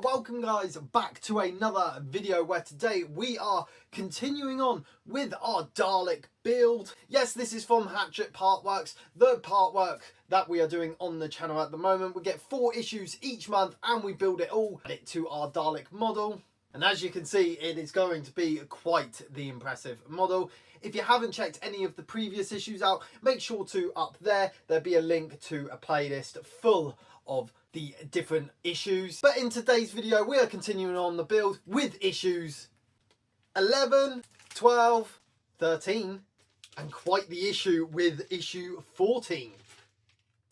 Welcome guys back to another video where today we are continuing on with our Dalek build. Yes, this is from Hachette Partworks, the part work that we are doing on the channel at the moment. We get 4 issues each month and we build it all, add it to our Dalek model. And as you can see, it is going to be quite the impressive model. If you haven't checked any of the previous issues out, make sure to up there. There'll be a link to a playlist full of the different issues. But in today's video, we are continuing on the build with issues 11, 12, 13, and quite the issue with issue 14.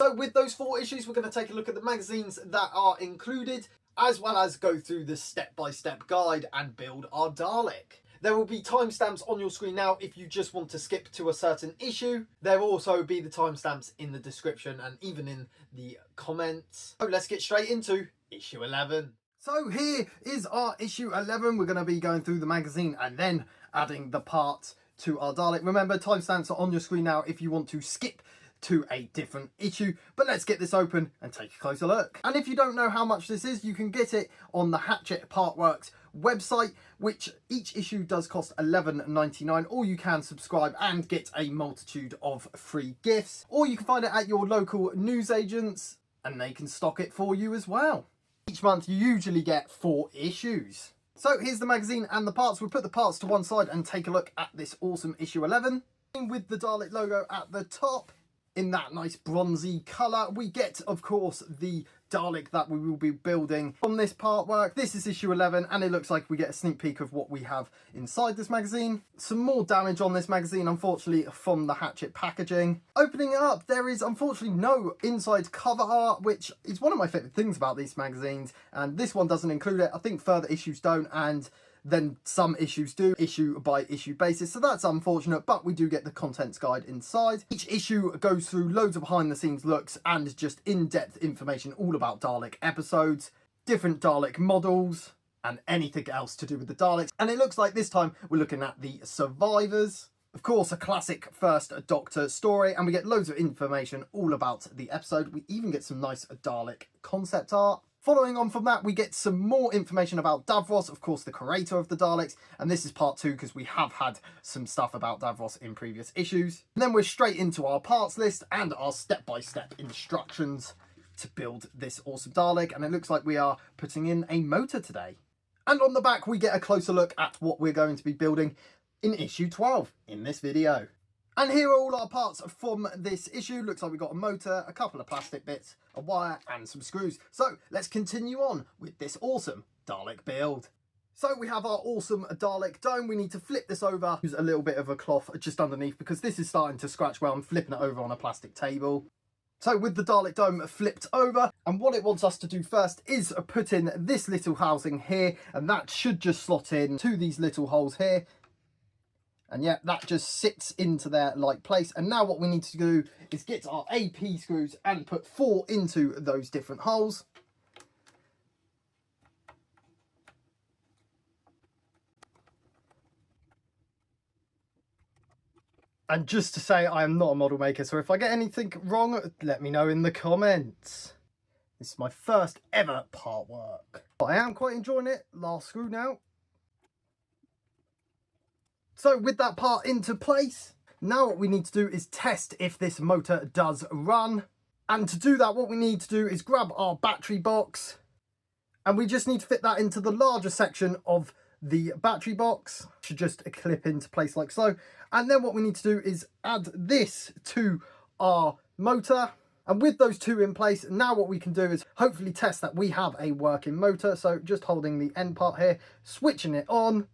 So with those 4 issues, we're going to take a look at the magazines that are included, as well as go through the step-by-step guide and build our Dalek. There will be timestamps on your screen now if you just want to skip to a certain issue. There will also be the timestamps in the description and even in the comments. So let's get straight into issue 11. So here is our issue 11. We're going to be going through the magazine and then adding the parts to our Dalek. Remember, timestamps are on your screen now if you want to skip to a different issue, but let's get this open and take a closer look. And if you don't know how much this is, you can get it on the Hachette Partworks website, which each issue does cost $11.99, or you can subscribe and get a multitude of free gifts, or you can find it at your local newsagents and they can stock it for you as well. Each month you usually get 4 issues. So here's the magazine and the parts. We'll put the parts to one side and take a look at this awesome issue 11 with the Dalek logo at the top. In that nice bronzy colour, we get, of course, the Dalek that we will be building from this part work. This is issue 11, and it looks like we get a sneak peek of what we have inside this magazine. Some more damage on this magazine, unfortunately, from the Hachette packaging. Opening it up, there is unfortunately no inside cover art, which is one of my favourite things about these magazines, and this one doesn't include it. I think further issues don't, and then some issues do, issue by issue basis, so that's unfortunate, but we do get the contents guide inside. Each issue goes through loads of behind the scenes looks and just in-depth information all about Dalek episodes, different Dalek models, and anything else to do with the Daleks. And it looks like this time we're looking at the survivors. Of course, a classic First Doctor story, and we get loads of information all about the episode. We even get some nice Dalek concept art. Following on from that, we get some more information about Davros, of course, the creator of the Daleks. And this is part 2 because we have had some stuff about Davros in previous issues. And then we're straight into our parts list and our step-by-step instructions to build this awesome Dalek. And it looks like we are putting in a motor today. And on the back, we get a closer look at what we're going to be building in issue 12 in this video. And here are all our parts from this issue. Looks like we've got a motor, a couple of plastic bits, a wire and some screws. So let's continue on with this awesome Dalek build. So we have our awesome Dalek dome. We need to flip this over. Use a little bit of a cloth just underneath because this is starting to scratch where I'm flipping it over on a plastic table. So with the Dalek dome flipped over, and what it wants us to do first is put in this little housing here, and that should just slot in to these little holes here. And yeah, that just sits into their like place. And now what we need to do is get our AP screws and put 4 into those different holes. And just to say, I am not a model maker, so if I get anything wrong, let me know in the comments. This is my first ever part work. But I am quite enjoying it. Last screw now. So with that part into place, now what we need to do is test if this motor does run. And to do that, what we need to do is grab our battery box, and we just need to fit that into the larger section of the battery box. It should just clip into place like so. And then what we need to do is add this to our motor. And with those 2 in place, now what we can do is hopefully test that we have a working motor. So just holding the end part here, switching it on.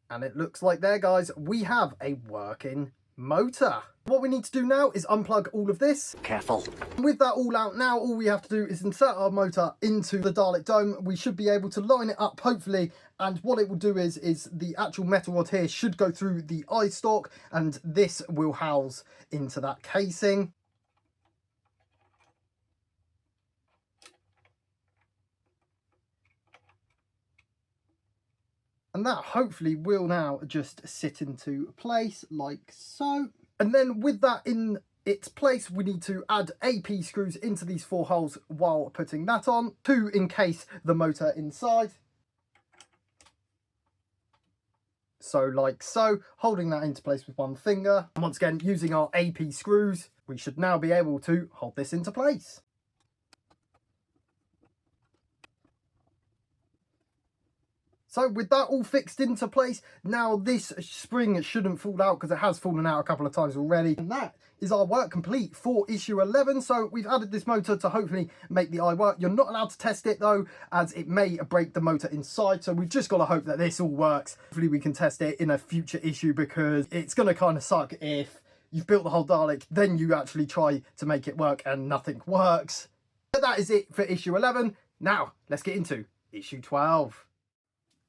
And it looks like there, guys, we have a working motor. What we need to do now is unplug all of this. Careful. With that all out now, all we have to do is insert our motor into the Dalek dome. We should be able to line it up, hopefully. And what it will do is the actual metal rod here should go through the eye stalk, and this will house into that casing. And that hopefully will now just sit into place like so. And then with that in its place, we need to add AP screws into these 4 holes while putting that on to encase the motor inside. So like so, holding that into place with one finger. And once again, using our AP screws, we should now be able to hold this into place. So with that all fixed into place, now this spring shouldn't fall out because it has fallen out a couple of times already. And that is our work complete for issue 11. So we've added this motor to hopefully make the eye work. You're not allowed to test it though, as it may break the motor inside. So we've just got to hope that this all works. Hopefully we can test it in a future issue, because it's going to kind of suck if you've built the whole Dalek, then you actually try to make it work and nothing works. But that is it for issue 11. Now let's get into issue 12.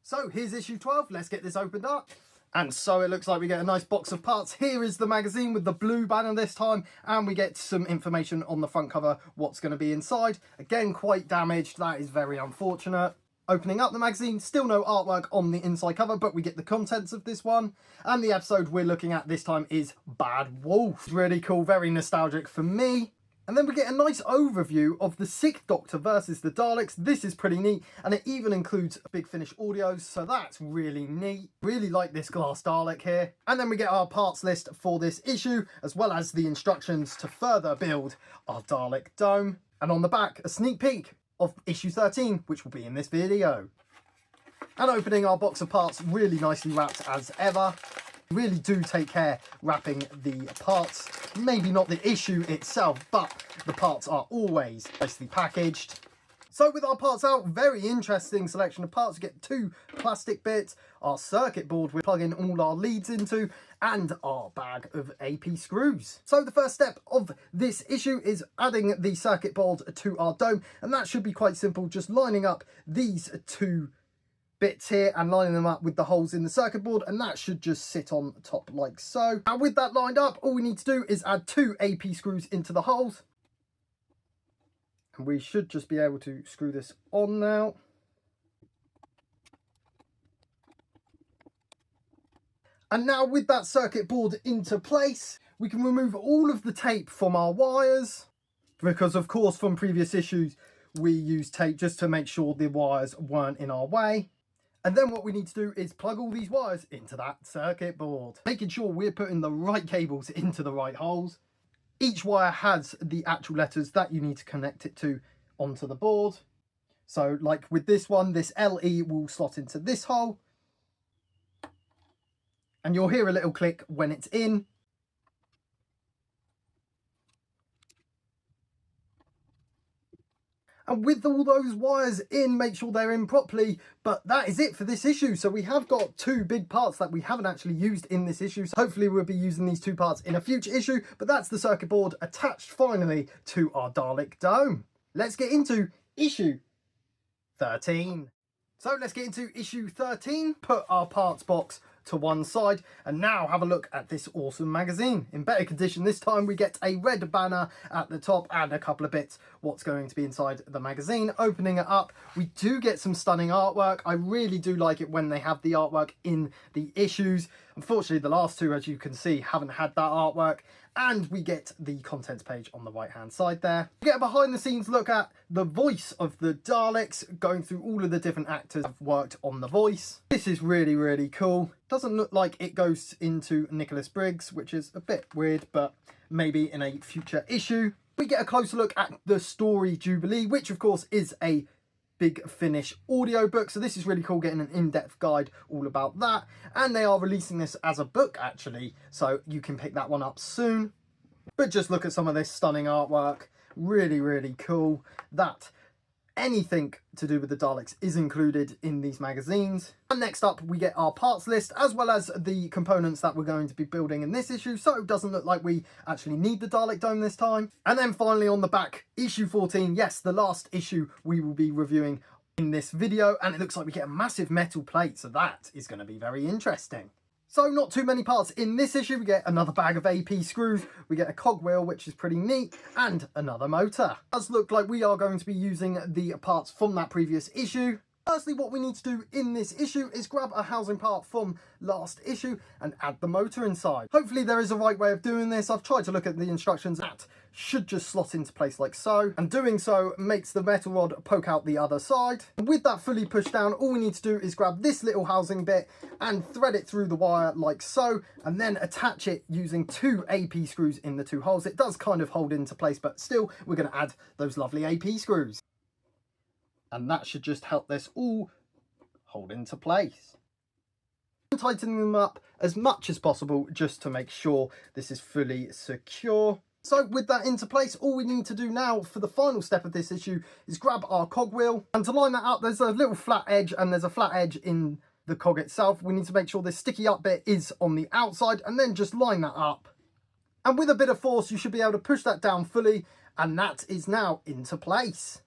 So here's issue 12, let's get this opened up. And so it looks like we get a nice box of parts. Here is the magazine with the blue banner this time, and we get some information on the front cover, what's going to be inside. Again, quite damaged, that is very unfortunate. Opening up the magazine, still no artwork on the inside cover, but we get the contents of this one. And the episode we're looking at this time is Bad Wolf. Really cool, very nostalgic for me. And then we get a nice overview of the 6th Doctor versus the Daleks. This is pretty neat, and it even includes Big Finish audios, so that's really neat. Really like this glass Dalek here. And then we get our parts list for this issue, as well as the instructions to further build our Dalek dome. And on the back, a sneak peek of issue 13, which will be in this video. And opening our box of parts, really nicely wrapped as ever. Really do take care wrapping the parts. Maybe not the issue itself, but the parts are always nicely packaged. So with our parts out, very interesting selection of parts. We get 2 plastic bits, our circuit board we're plugging all our leads into, and our bag of AP screws. So the first step of this issue is adding the circuit board to our dome, and that should be quite simple, just lining up these 2 bits here and lining them up with the holes in the circuit board, and that should just sit on top like so. And with that lined up, all we need to do is add 2 AP screws into the holes, and we should just be able to screw this on now. And now with that circuit board into place, we can remove all of the tape from our wires, because of course from previous issues we used tape just to make sure the wires weren't in our way. And then what we need to do is plug all these wires into that circuit board, making sure we're putting the right cables into the right holes. Each wire has the actual letters that you need to connect it to onto the board. So like with this one, this LE will slot into this hole. And you'll hear a little click when it's in. And with all those wires in, make sure they're in properly. But that is it for this issue. So we have got 2 big parts that we haven't actually used in this issue. So hopefully we'll be using these 2 parts in a future issue. But that's the circuit board attached finally to our Dalek dome. Let's get into issue 13. So let's get into issue 13. Put our parts box to one side, and now have a look at this awesome magazine in better condition. This time we get a red banner at the top and a couple of bits what's going to be inside the magazine. Opening it up, we do get some stunning artwork. I really do like it when they have the artwork in the issues. Unfortunately the last 2, as you can see, haven't had that artwork. And we get the contents page on the right hand side there. We get a behind the scenes look at the voice of the Daleks, going through all of the different actors who've worked on the voice. This is really, really cool. Doesn't look like it goes into Nicholas Briggs, which is a bit weird, but maybe in a future issue. We get a closer look at the Story Jubilee, which of course is a Big Finish audiobook. So this is really cool, getting an in-depth guide all about that. And they are releasing this as a book actually, so you can pick that one up soon. But just look at some of this stunning artwork. Really, really cool that anything to do with the Daleks is included in these magazines. And next up we get our parts list, as well as the components that we're going to be building in this issue, so it doesn't look like we actually need the Dalek dome this time. And then finally on the back, issue 14, yes, the last issue we will be reviewing in this video, and it looks like we get a massive metal plate, so that is going to be very interesting. So not too many parts in this issue. We get another bag of AP screws, we get a cogwheel, which is pretty neat, and another motor. It does look like we are going to be using the parts from that previous issue. Firstly, what we need to do in this issue is grab a housing part from last issue and add the motor inside. Hopefully there is a right way of doing this. I've tried to look at the instructions. That should just slot into place like so. And doing so makes the metal rod poke out the other side. And with that fully pushed down, all we need to do is grab this little housing bit and thread it through the wire like so, and then attach it using 2 AP screws in the 2 holes. It does kind of hold into place, but still we're going to add those lovely AP screws. And that should just help this all hold into place. I'm tightening them up as much as possible just to make sure this is fully secure. So with that into place, all we need to do now for the final step of this issue is grab our cogwheel. And to line that up, there's a little flat edge and there's a flat edge in the cog itself. We need to make sure this sticky up bit is on the outside and then just line that up. And with a bit of force, you should be able to push that down fully, and that is now into place.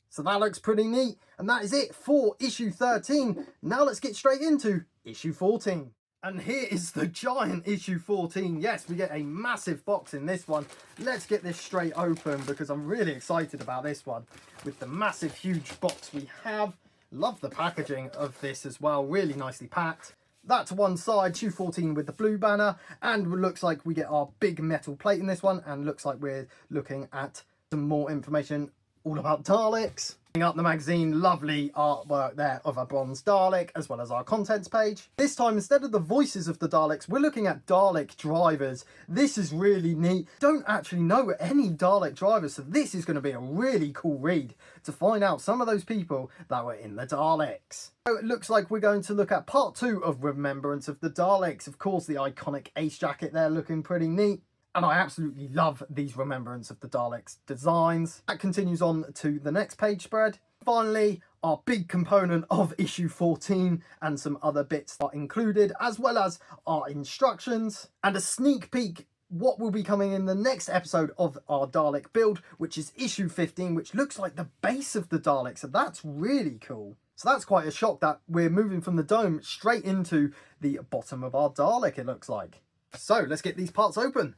So that looks pretty neat, and that is it for issue 13. Now let's get straight into issue 14. And here is the giant issue 14. Yes, we get a massive box in this one. Let's get this straight open because I'm really excited about this one. With the massive, huge box we have. Love the packaging of this as well, really nicely packed. That to one side, issue 14 with the blue banner, and it looks like we get our big metal plate in this one, and looks like we're looking at some more information all about Daleks. Up the magazine, lovely artwork there of a bronze Dalek, as well as our contents page. This time, instead of the voices of the Daleks, we're looking at Dalek drivers. This is really neat. Don't actually know any Dalek drivers, so this is going to be a really cool read to find out some of those people that were in the Daleks. So it looks like we're going to look at part 2 of Remembrance of the Daleks. Of course, the iconic ace jacket there looking pretty neat. And I absolutely love these Remembrance of the Daleks designs. That continues on to the next page spread. Finally, our big component of issue 14 and some other bits are included, as well as our instructions and a sneak peek what will be coming in the next episode of our Dalek build, which is issue 15, which looks like the base of the Dalek. So that's really cool. So that's quite a shock that we're moving from the dome straight into the bottom of our Dalek, it looks like. So let's get these parts open.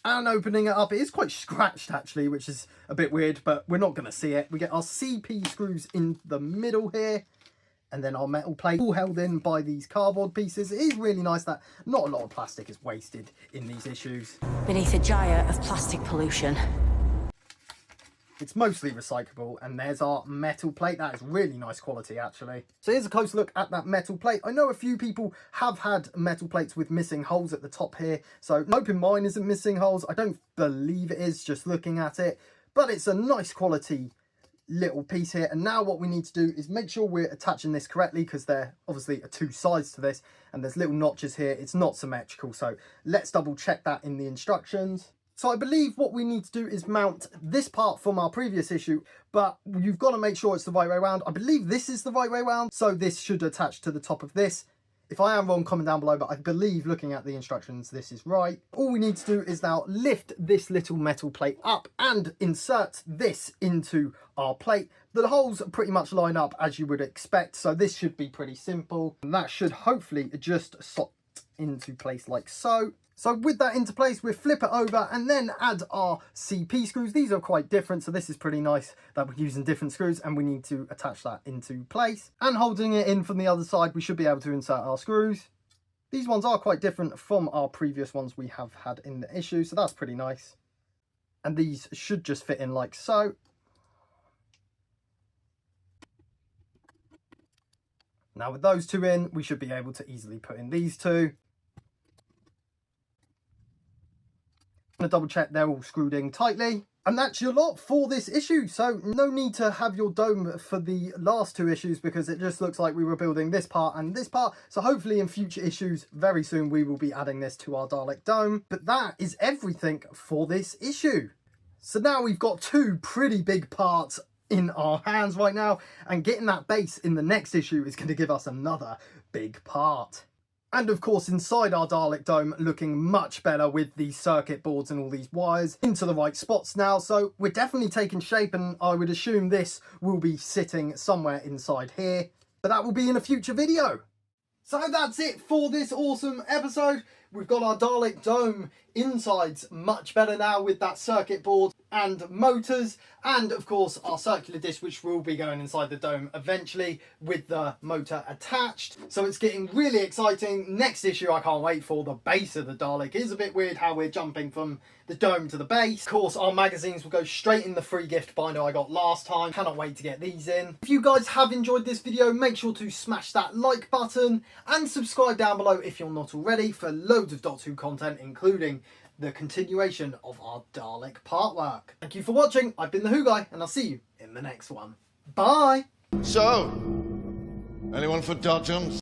And opening it up, it is quite scratched actually, which is a bit weird, but we're not going to see it. We get our CP screws in the middle here, and then our metal plate all held in by these cardboard pieces. It is really nice that not a lot of plastic is wasted in these issues. Beneath a gyre of plastic pollution. It's mostly recyclable, and there's our metal plate. That is really nice quality actually. So here's a close look at that metal plate. I know a few people have had metal plates with missing holes at the top here, so I'm hoping mine isn't missing holes. I don't believe it is just looking at it, but it's a nice quality little piece here. And now what we need to do is make sure we're attaching this correctly, because there obviously are 2 sides to this and there's little notches here. It's not symmetrical, so let's double check that in the instructions. So I believe what we need to do is mount this part from our previous issue, but you've got to make sure it's the right way around. I believe this is the right way around, so this should attach to the top of this. If I am wrong, comment down below, but I believe looking at the instructions, this is right. All we need to do is now lift this little metal plate up and insert this into our plate. The holes pretty much line up as you would expect, so this should be pretty simple. And that should hopefully just slot into place like so. So with that into place, we flip it over and then add our CP screws. These are quite different, so this is pretty nice that we're using different screws, and we need to attach that into place. And holding it in from the other side, we should be able to insert our screws. These ones are quite different from our previous ones we have had in the issue, so that's pretty nice. And these should just fit in like so. Now with those 2 in, we should be able to easily put in these 2. I'm going to double check they're all screwed in tightly. And that's your lot for this issue. So no need to have your dome for the last 2 issues, because it just looks like we were building this part and this part. So hopefully in future issues very soon we will be adding this to our Dalek dome. But that is everything for this issue. So now we've got 2 pretty big parts in our hands right now, and getting that base in the next issue is going to give us another big part. And of course inside our Dalek dome looking much better with these circuit boards and all these wires into the right spots now. So we're definitely taking shape, and I would assume this will be sitting somewhere inside here. But that will be in a future video. So that's it for this awesome episode. We've got our Dalek dome insides much better now with that circuit board. and motors, and of course our circular disc, which will be going inside the dome eventually with the motor attached. So it's getting really exciting. Next issue I can't wait for, the base of the Dalek. It is a bit weird how we're jumping from the dome to the base. Of course our magazines will go straight in the free gift binder I got last time. Cannot wait to get these in. If you guys have enjoyed this video, make sure to smash that like button and subscribe down below if you're not already for loads of Doctor Who content, including the continuation of our Dalek part work. Thank you for watching. I've been the Who Guy, and I'll see you in the next one. Bye! So, anyone for dodgems?